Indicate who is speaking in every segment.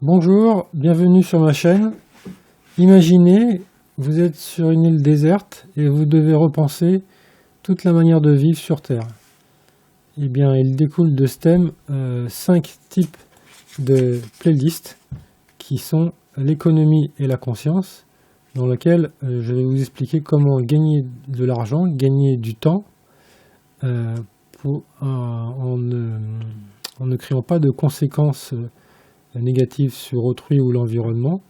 Speaker 1: Bonjour, bienvenue sur ma chaîne. Imaginez, vous êtes sur une île déserte et vous devez repenser toute la manière de vivre sur Terre. Eh bien, il découle de ce thème 5 types de playlists qui sont l'économie et la conscience, dans lequel je vais vous expliquer comment gagner de l'argent, gagner du temps en ne créant pas de conséquences négatives sur autrui ou l'environnement.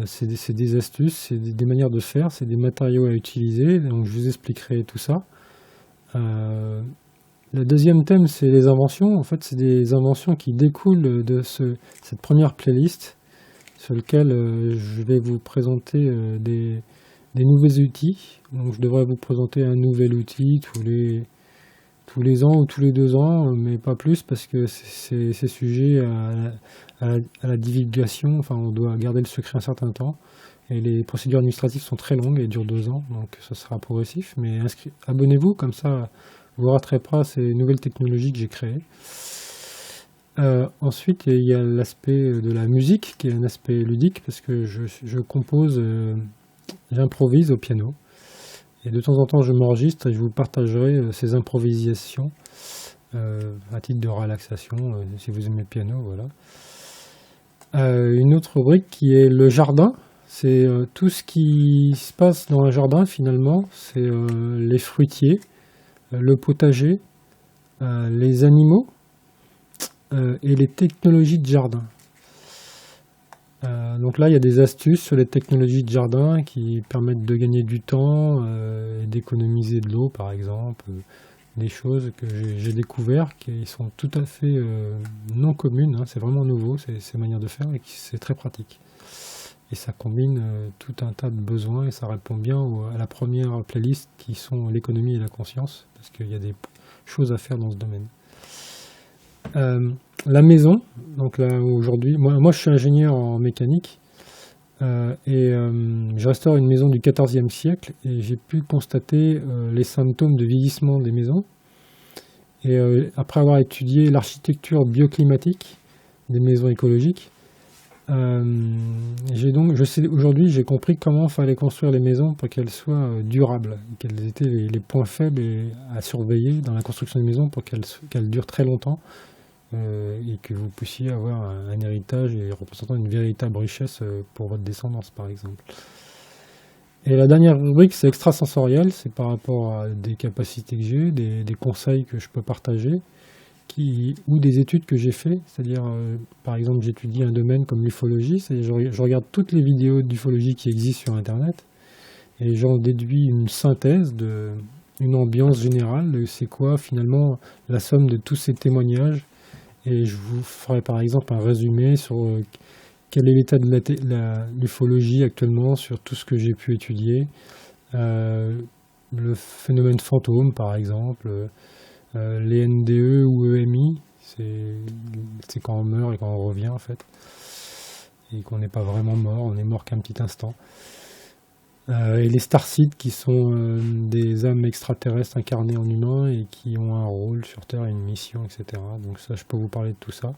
Speaker 1: C'est des astuces, c'est des manières de faire, c'est des matériaux à utiliser, donc je vous expliquerai tout ça. Le deuxième thème, c'est les inventions. En fait, c'est des inventions qui découlent de cette première playlist sur lequel je vais vous présenter des nouveaux outils. Donc, je devrais vous présenter un nouvel outil tous les ans ou tous les 2 ans, mais pas plus parce que c'est sujet à la divulgation. Enfin, on doit garder le secret un certain temps. Et les procédures administratives sont très longues et durent 2 ans, donc ça sera progressif. Mais abonnez-vous, comme ça vous raterez pas ces nouvelles technologies que j'ai créées. Ensuite, il y a l'aspect de la musique, qui est un aspect ludique, parce que je compose, j'improvise au piano. Et de temps en temps, je m'enregistre et je vous partagerai ces improvisations à titre de relaxation, si vous aimez le piano, voilà. Une autre rubrique qui est le jardin. C'est tout ce qui se passe dans un jardin, finalement. C'est les fruitiers, le potager, les animaux et les technologies de jardin. Donc là, il y a des astuces sur les technologies de jardin qui permettent de gagner du temps et d'économiser de l'eau, par exemple. Des choses que j'ai découvertes qui sont tout à fait non communes. C'est vraiment nouveau, ces manières de faire, et c'est très pratique. Et ça combine tout un tas de besoins et ça répond bien à la première playlist qui sont l'économie et la conscience, parce qu'il y a des choses à faire dans ce domaine. La maison, donc là aujourd'hui, moi je suis ingénieur en mécanique je restaure une maison du XIVe siècle et j'ai pu constater les symptômes de vieillissement des maisons. Et après avoir étudié l'architecture bioclimatique des maisons écologiques, aujourd'hui j'ai compris comment fallait construire les maisons pour qu'elles soient durables, quels étaient les points faibles à surveiller dans la construction des maisons pour qu'elles durent très longtemps. Et que vous puissiez avoir un héritage et représentant une véritable richesse pour votre descendance, par exemple. Et la dernière rubrique, c'est extrasensoriel, c'est par rapport à des capacités que j'ai, des conseils que je peux partager, ou des études que j'ai fait, c'est-à-dire, par exemple, j'étudie un domaine comme l'ufologie, c'est-à-dire je regarde toutes les vidéos d'ufologie qui existent sur Internet, et j'en déduis une synthèse une ambiance générale, c'est quoi finalement la somme de tous ces témoignages. Et je vous ferai par exemple un résumé sur quel est l'état de l'ufologie actuellement, sur tout ce que j'ai pu étudier. Le phénomène fantôme par exemple, les NDE ou EMI, c'est quand on meurt et quand on revient en fait. Et qu'on n'est pas vraiment mort, on est mort qu'un petit instant. Et les starseeds qui sont des âmes extraterrestres incarnées en humains et qui ont un rôle sur Terre, une mission, etc. Donc ça, je peux vous parler de tout ça.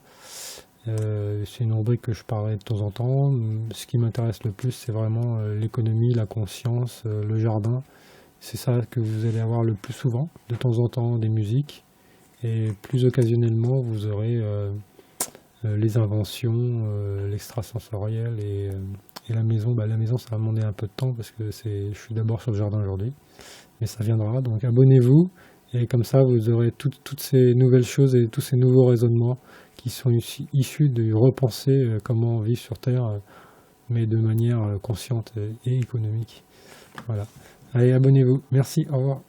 Speaker 1: C'est une rubrique que je parlerai de temps en temps. Ce qui m'intéresse le plus, c'est vraiment l'économie, la conscience, le jardin. C'est ça que vous allez avoir le plus souvent. De temps en temps, des musiques. Et plus occasionnellement, vous aurez les inventions, l'extrasensoriel et la maison. La maison, ça va demander un peu de temps parce que je suis d'abord sur le jardin aujourd'hui, mais ça viendra. Donc abonnez-vous et comme ça vous aurez toutes ces nouvelles choses et tous ces nouveaux raisonnements qui sont issus de repenser comment vivre sur Terre, mais de manière consciente et économique. Voilà. Allez, abonnez-vous. Merci. Au revoir.